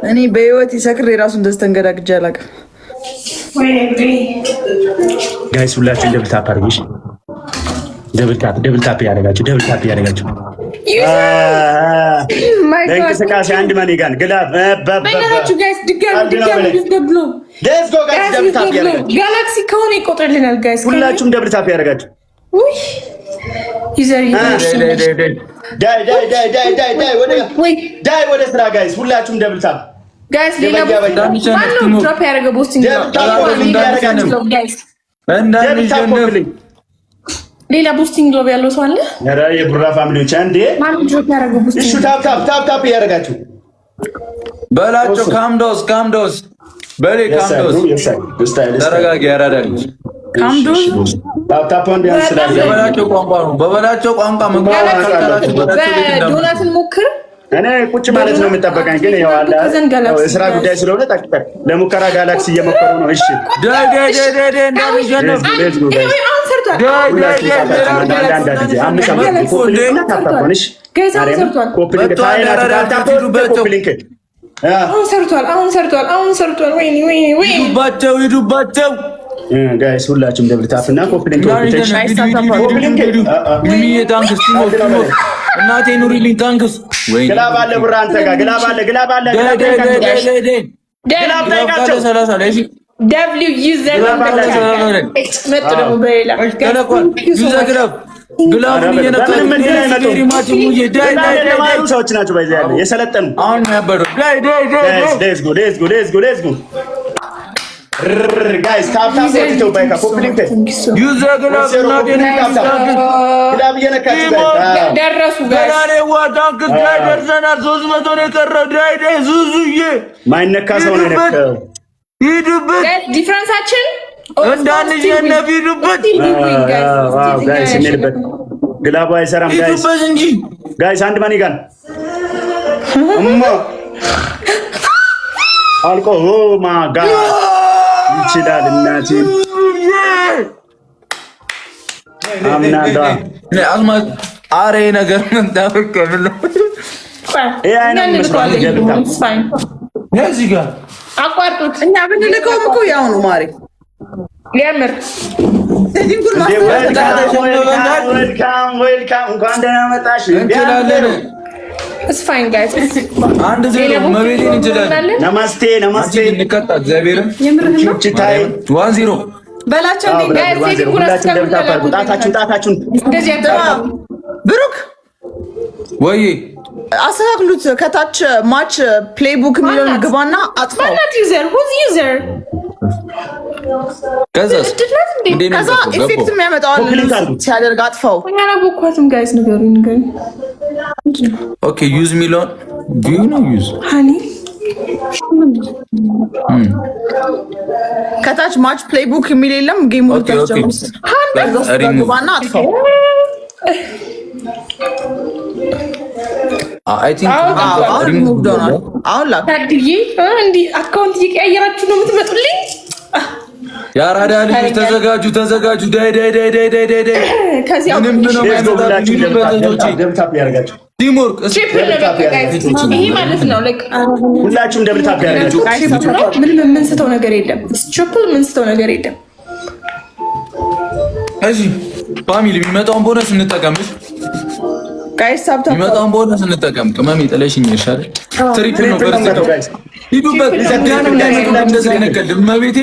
እኔ በህይወት ይሰክር የራሱን ደስተንገዳግጃ አላውቅም። ጋይስ ሁላችሁም ደብል ታፕ አድርጉ። ደብል ታፕ ያደርጋችሁ ለእንቅስቃሴ አንድ ማኒጋን ግላብ ጋላክሲ ከሆነ ይቆጥርልናል። ጋይስ ሁላችሁም ደብል ታፕ ያደርጋችሁ። ዳይ ወደ ስራ ጋይስ ሁላችሁም ደብል ታፕ ጋይስ። ሌላ ድሮፕ ያደረገ ቦስቲንግ ሌላ ቦስቲንግ ግሎብ ያለው ሰው አለ? ኧረ የቡራ ፋሚሊዎች አንዴ ማን ድሮፕ ያደረገ ቦስቲንግ? እሺ ታፕ ያደርጋችሁ በላቸው። ካምዶስ በሌ ካምዶስ ተረጋጊ። ያራዳልኝ ካምዶስ ታፕ ወንድ ያንስላል። በበላቸው ቋንቋ ዶናትን ሞክር። እኔ ቁጭ ማለት ነው የምጠበቀኝ፣ ግን ያው አለ ስራ ጉዳይ ስለሆነ ታክተር ለሙከራ ጋላክሲ እየሞከሩ ነው። እሺ ሂዱባቸው ጋይስ ሁላችሁም ደብል ታፕ እና ኮፕሊንግ እናቴ ኑሪልኝ። ታንክስ ግላብ አለ ብራ አንተ ጋር ግላብ አለ ግላብ ሰዎች ናቸው ባይዘ ያለ የሰለጠኑ አሁን ያበሩ ጋይስ ታፕ ወጥተው ባይካ ኮፕሊንግ ዩዘር ግላብ ደረሱ ደርሰናል። 300 ነው የቀረው። ዳይ ዙዙዬ ማይነካ ሰው ነው የነካው። ሂዱበት ዲፍረንሳችን እንዳንሸነፍ ሂዱበት። ጋይስ እንሂድበት። ግላቡ አይሰራም ጋይስ አንድ ማኒጋን እሞ አልቆ ማጋ ይችላል እናቴ አምናዳ አዝማት አሬ ነገር ምን ታወቀብለ እዚህ ጋር አቋርጡት። እኛ ብንልከውም እኮ ያው ነው ማሪ ሊያምር ዌልካም እንኳን ደህና መጣሽ። እስፋይን ጋይስ አንድ ዜሮ መቤቴን እንችላለን። ነማስቴ እንቀጣ እግዚአብሔርን ችታይ 1-0 በላቸው ጣታችሁን ብሩክ ወይ አስተካክሉት። ከታች ማች ፕሌይቡክ የሚለውን ግባና አጥፋው። ከዛ ኢፌክት የሚያመጣው ሲያደርግ አጥፋው። ጋይስ ንገሩኝ። ኦኬ ዩዝ ሚሊዮን ቪው ነው ዩዝ ሃኒ ከታች ማች ፕሌይቡክ የሚል የለም። ጌሙ ግባና አጥፋው። አይ ቲንክ አሁን ላክ እንዲህ አካውንት እየቀያየራችሁ ነው የምትመጡልኝ። ያራዳ ልጅ ተዘጋጁ። ዳይ ምንም ነው ቲምወርክ ይሄ ማለት ነው። ሁላችሁም ደብል ታፕ ያደርጋችሁ። ምንም የምንስተው ነገር የለም። ትሪፕል የምንስተው ነገር የለም። እሺ ፋሚሊ የሚመጣውን ቦነስ እንጠቀምሽ። ጋይስ ታፕ የሚመጣውን ቦነስ እንጠቀም። ቅመም ይጥለሽኝ ይሻል። ትሪፕል ነው ጋይስ ሂዱበት። እንደዚህ አይነት መቤቴ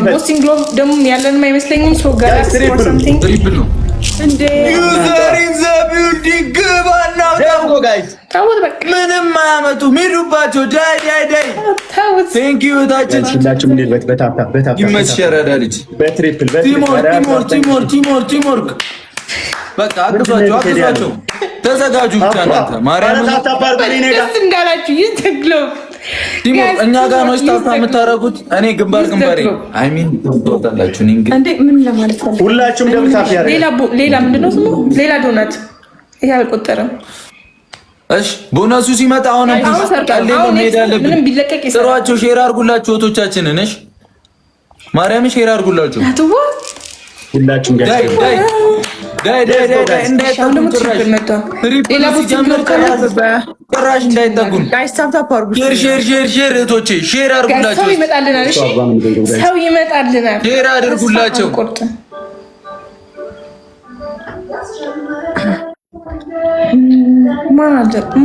ቦስቲንግ ግሎቭ ደግሞ ያለንም አይመስለኝም። ሶ ጋላክሲ ፎር ሰምቲንግ ትሪፕል ነው እንዴ ዩዘር ኢን ዘ ቢልዲንግ ባና ደውጎ ጋይስ ታውት በቃ ምንም አያመጡም። ሂዱባቸው። ዳይ ታውት ቴንክ ዩ ታችን ሁላችሁም እንሂድ። በታፕ ይመችሻል ልጅ በትሪፕል ቲምወርክ በቃ አግዟቸው። ተዘጋጁ ብቻ እናንተ ማርያም ደስ እንዳላችሁ ይተግለው ቲምወርክ እኛ ጋር ነው ስታፋ የምታረጉት። እኔ ግንባሬ አይ ሚን ተወጣላችሁ። እንዴ ምን ለማለት ነው? ሁላችሁም ደብል ታፕ ያደርጋችሁ። ሌላ ምንድነው ስሙ? ሌላ ዶናት ይሄ አልቆጠረም። እሺ ቦነሱ ሲመጣ አሁን ምንም ቢለቀቅ ጥሯቸው። ሼር አድርጉላችሁ እህቶቻችንን። እሺ ማርያም ሼር አድርጉላችሁ። ሁላችሁም ዳይ ጭራሽ እንዳይጠጉን ሼር እህቶቼ ሼር አድርጉላቸው። ሰው ይመጣልናል። ሼር አድርጉላቸው።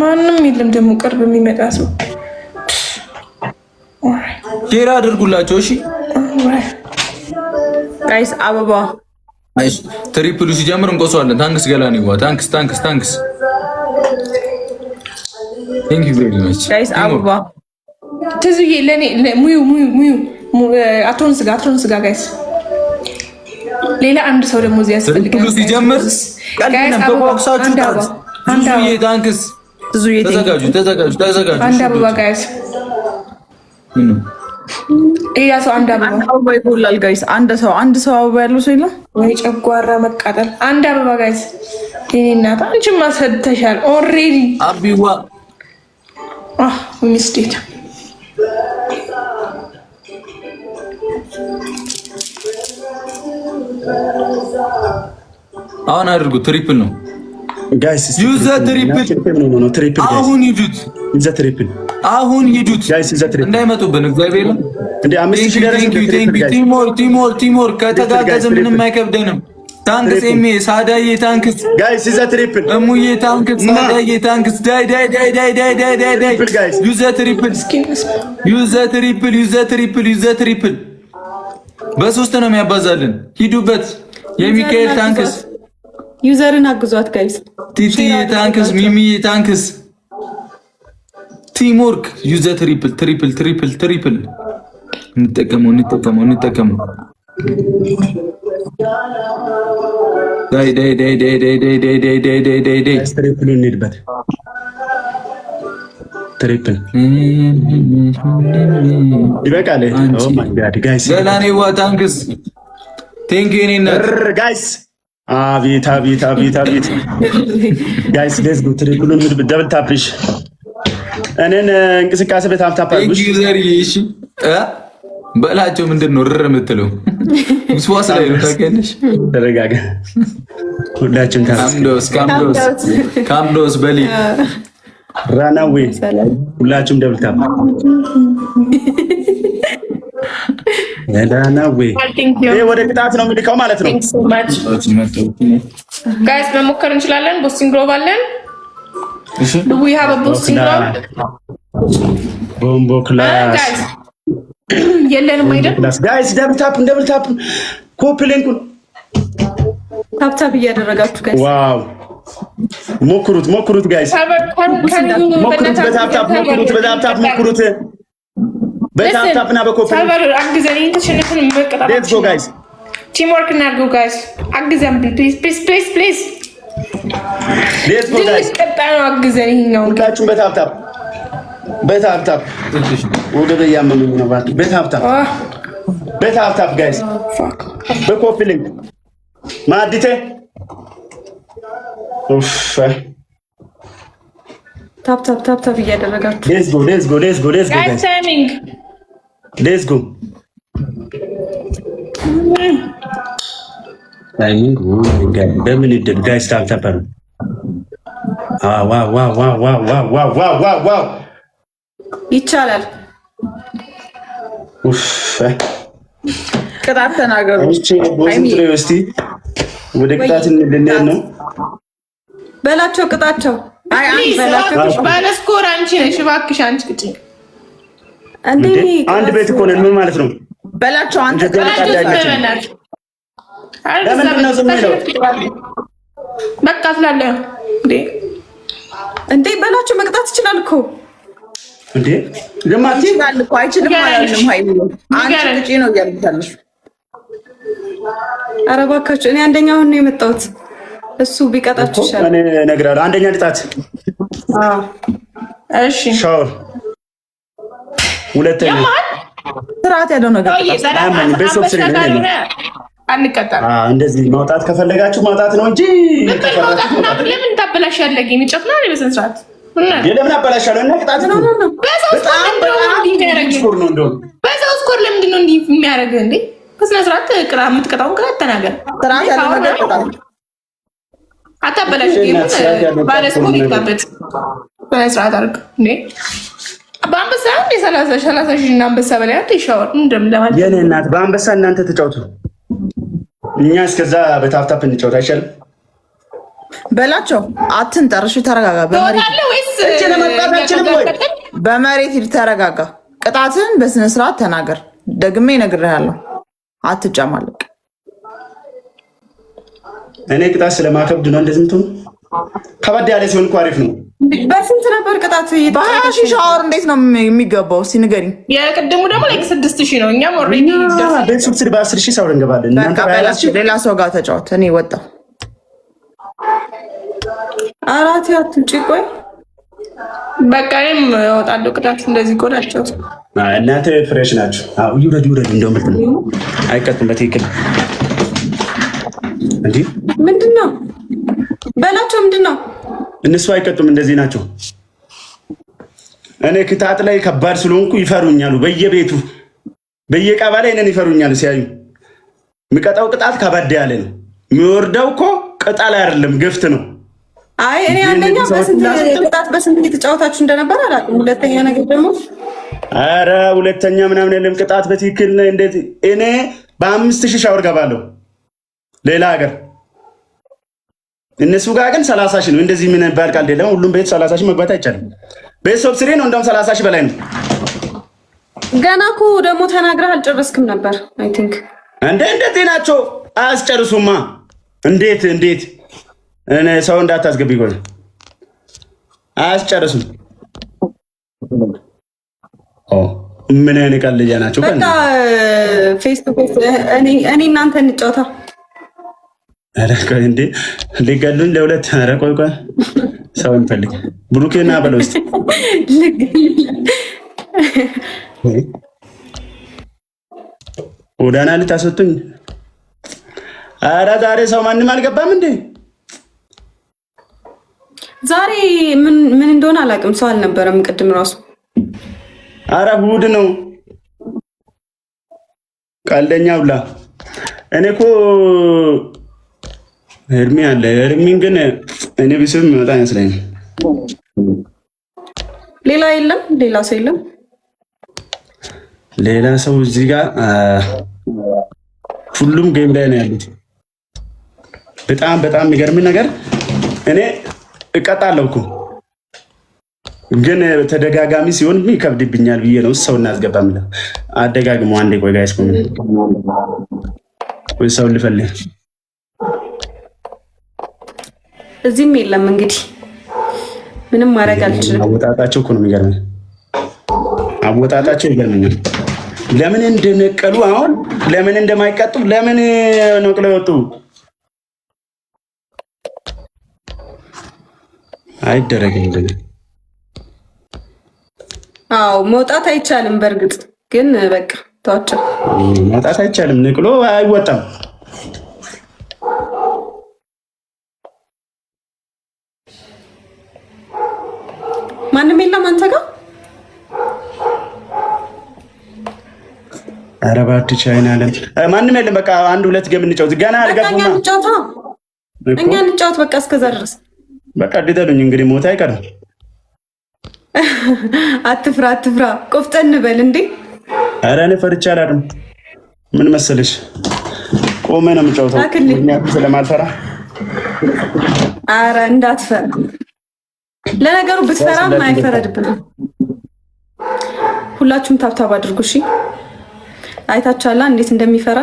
ማንም የለም ደግሞ ቅርብ የሚመጣ ሰው ሼር አድርጉላቸው። እሺ ጋይስ አበባ ትሪፕሉ ሲጀምር እንቆሰዋለን። ታንክስ ገላኔ ዋ ታንክስ ቴንክ ዩ ቬሪ ማች ጋይስ አበባ ትዙዬ ለኔ ሙዩ አትሮን ስጋ ጋይስ ሌላ አንድ ሰው ደግሞ እዚህ ያስፈልጋል። ትሪፕሉ ሲጀምር ቀልንም በቦክሳችሁ ትዙዬ ታንክስ ትዙዬ ተዘጋጁ። አንድ አበባ ጋይስ ሌላ ሰው አንድ አበባ ይጎላል ጋይስ። አንድ ሰው አበባ ያለው ሰው የለም ወይ? ጨጓራ መቃጠል። አንድ አበባ ጋይስ። የኔ እናት አንቺማ ሰጥተሻል ኦልሬዲ። አቢዋ ሚስቴት አሁን አድርጉ። ትሪፕል ነው ጋይስ። ዩዘ ትሪፕል አሁን ይዱት። አሁን ይዱት እንዳይመጡብን እግዚአብሔር ነው እንዴ። 5000 ደረሰ። ቲሞር ከተጋገዘ ምንም አይከብደንም። ታንክስ ኤሜ ሳዳዬ ታንክስ ጋይስ። ዩዘ ትሪፕል እሙዬ ታንክስ ሳዳዬ ታንክስ ዳይ ዩዘ ትሪፕል በሶስት ነው የሚያባዛልን። ሂዱበት። የሚካኤል ታንክስ ዩዘርን አግዟት ጋይስ። ቲቲ ታንክስ ሚሚዬ ታንክስ ቲምወርክ ዩዘ ትሪፕል እንጠቀመው። ዳይ ትሪፕል እንሂድበት። ትሪፕል ይበቃል። ኦ ማይ ጋድ ጋይስ። ገላኔዋ ታንክስ ቴንክ ዩ ኔና ጋይስ። አቤት ጋይስ ሌትስ ጎ። ትሪፕሉን እንሂድበት። ደብል ታፕሪሽ እኔን እንቅስቃሴ በጣም ታፓሉሽ እሺ በላቸው። ምንድን ነው ርር የምትለው? ውስዋስ ላይ ነው ታውቂያለሽ። ተረጋጋ። ሁላችሁም ካምዶስ በሊ ራናዌ ሁላችሁም ደብል ታፕ ራናዌ። ይሄ ወደ ቅጣት ነው የሚልከው ማለት ነው ጋይስ። መሞከር እንችላለን። ቦስቲንግ ግሎቭ አለን። Do we have a boosting glove? ቦምቦ ክላስ የለንም አይደል? ጋይስ ደብል ታፕ ኮፒ ሊንኩን ታፕ እያደረጋችሁ ጋይስ። ዋው ሞክሩት ጋይስ። በታፕ እና በኮፒ ሰርቨር አግዘን ተሸነፈን መቀጣጣ። ሌትስ ጎ ጋይስ። ቲም ወርክ እናድርገው ጋይስ። አግዘን ፕሊዝ ሌትስ ጎ ጋይስ። ቀጣዩ አግዘን ይሄኛው ሁላችሁም በታፕ ወደ ያመመኝ ነው ባክ። በታፕ ጋይስ። በኮፒ ሊንክ ማዲቴ ኡፍ ታፕ እያደረጋችሁ ሌትስ ጎ ጋይስ። ታይሚንግ ሌትስ ጎ ታይሚንግ በምን ይደብ ጋይስ። ታፕ ዋው ይቻላል። ቅጣት ተናገሩ። እስቲ ወደ ቅጣት እንድንሄድ ነው በላቸው። ቅጣቸው ባለ ስኮር አንቺ ነሽ። እባክሽ አንቺ ቅጭ እንዴ! አንድ ቤት እኮ ነን። ምን ማለት ነው በላቸው? አንተ ለምን ነው ዝም ብለው በቃ ስላለ እንዴ በላቸው። መቅጣት ይችላል እኮ እንዴ! ለማቲ ይችላል እኮ አይችልም አላልንም። ሃይሚ አንቺ ቅጪ ነው ያልታለሽ። ኧረ እባካችሁ እኔ አንደኛውን ነው የመጣሁት። እሱ ቢቀጣችሁ ይሻላል። እኔ እነግራለሁ። አንደኛ ቅጣት እሺ ሻወር፣ ሁለተኛ ስርዓት ያለው ነገር እንደዚህ ማውጣት ከፈለጋችሁ ማውጣት ነው እንጂ ለምን ታበላሻለህ? የሚጨፍና ነው በስነ ስርዓት ለምን አበላሻለሁ? እና ቅጣት ነው። በጣም ነው እንደው በዛው ስኮር ለምንድን ነው እንዲህ የሚያደርገው እንዴ? በስነ ስርዓት ቅጣ የምትቀጣውን ቅጣት ተናገር። ስርዓት ያለው ነገር ቅጣ። አታበላሽ። ባለስሙ ይጋበት በስነ ስርዓት አድርግ እንዴ። በአንበሳ እንደ 30 ሺህ እና አንበሳ በላይ አንተ ይሻወር እንደምለማለት የኔ እናት በአንበሳ እናንተ ተጫውቱ፣ እኛ እስከዛ በታፕታፕ እንጫወት አይሻልም? በላቸው። አትንጠርሽ፣ ተረጋጋ። በመሬት ሂድ፣ ተረጋጋ። ቅጣትን በስነ ስርዓት ተናገር። ደግሜ እነግርሃለሁ፣ አትጨማለቅ። እኔ ቅጣት ስለማከብድ ነው እንደዚህ ምትሆኑ። ከበድ ያለ ሲሆን እኮ አሪፍ ነው። በስንት ነበር ቅጣት? በ20 ሺህ ሻወር እንዴት ነው የሚገባው? እስኪ ንገሪኝ። የቅድሙ ደግሞ ላይ 6 ሺህ ነው። እኛም ኦልሬዲ በሱብሲዲ በ10 ሺህ ሻወር እንገባለን። ሌላ ሰው ጋር ተጫወት። እኔ ወጣሁ። አራት አትውጪ። ቆይ በቃ እኔም እወጣለሁ። ቅጣት እንደዚህ ጎዳቸው። እናንተ ፍሬሽ ናችሁ። አዎ ይውረድ እንደው ምንድን ነው አይቀጥም። በትክክል እንዴ ምንድን ነው በላቸው። ምንድን ነው እነሱ አይቀጡም። እንደዚህ ናቸው። እኔ ቅጣት ላይ ከባድ ስለሆንኩ ይፈሩኛሉ። በየቤቱ በየቀበሌ እኔን ይፈሩኛሉ ሲያዩ። የሚቀጣው ቅጣት ከበድ ያለ ነው። የሚወርደው እኮ ቅጠል አይደለም ገፍት ነው። አይ እኔ አንደኛ በስንት የተጫወታችሁ እንደነበር አላውቅም። ሁለተኛ ነገር ደግሞ አረ ሁለተኛ ምናምን የለም። ቅጣት በትክክል እንደዚህ እኔ በ5000 ሻወር ገባለሁ ሌላ ሀገር። እነሱ ጋር ግን 30 ሺህ ነው። እንደዚህ ምን ባል ቃል የለም። ሁሉም ቤት 30 ሺህ መግባት አይቻልም። ቤተሰብ ስሬ ነው እንደውም 30 ሺህ በላይ ነው። ገና እኮ ደግሞ ተናግረህ አልጨረስክም ነበር። አይ ቲንክ እንደዚህ ናቸው። አያስጨርሱማ። እንዴት እኔ ሰው እንዳታስገቢ ቆይ። አያስጨርሱም። ምን አይነት ቀልጃ ናቸው። በቃ ፌስ ቱ ፌስ እኔ እናንተ እንጫወታ። አረ ቆይ እንዴ ሊገሉኝ ለሁለት። አረ ቆይ ሰው እንፈልግ። ብሩኬና በለው እስቲ ወዳና ልታሰጡኝ። አረ ዛሬ ሰው ማንም አልገባም እንዴ? ዛሬ ምን እንደሆነ አላውቅም። ሰው አልነበረም ቅድም ራሱ። አረ እሑድ ነው። ቀልደኛ ሁላ። እኔ እኮ እድሜ አለ። እድሜን ግን እኔ ቢስብ የሚወጣ አይመስለኝም። ሌላ የለም፣ ሌላ ሰው የለም። ሌላ ሰው እዚህ ጋር ሁሉም ጌም ላይ ነው ያሉት። በጣም የሚገርም ነገር እኔ እቀጣለሁ እኮ ግን ተደጋጋሚ ሲሆን ይከብድብኛል ብዬ ነው ሰው እናስገባም። አደጋግሞ አንዴ ቆይ ጋይስ ወይ ሰው ልፈልግ። እዚህም የለም እንግዲህ ምንም ማድረግ አልችልም። አወጣጣቸው እኮ ነው የሚገርመኝ። አወጣጣቸው ይገርመኛል። ለምን እንደነቀሉ አሁን ለምን እንደማይቀጡ ለምን ነቅለው ወጡ? አይደረግም እንደዚህ። አዎ መውጣት አይቻልም። በእርግጥ ግን በቃ ተዋቸው። መውጣት አይቻልም። ንቅሎ አይወጣም። ማንም የለም አንተ ጋር። ኧረ እባክህ ቻይና አለን ማንም የለም። በቃ አንድ ሁለት ገም እንጫወት። ገና አልገቡማ። እኛ እንጫወት በቃ እስከዛ ድረስ በቃ ድደሉኝ እንግዲህ ሞት አይቀርም። አትፍራ ቆፍጠን በል እንዴ። ኧረ እኔ ፈርቼ አላውቅም። ምን መሰለሽ ቆሜ ነው የምጫወተው ስለማልፈራ። ኧረ እንዳትፈራ። ለነገሩ ብትፈራም አይፈረድብንም። ሁላችሁም ታብታብ አድርጉ እሺ። አይታችኋላ እንዴት እንደሚፈራ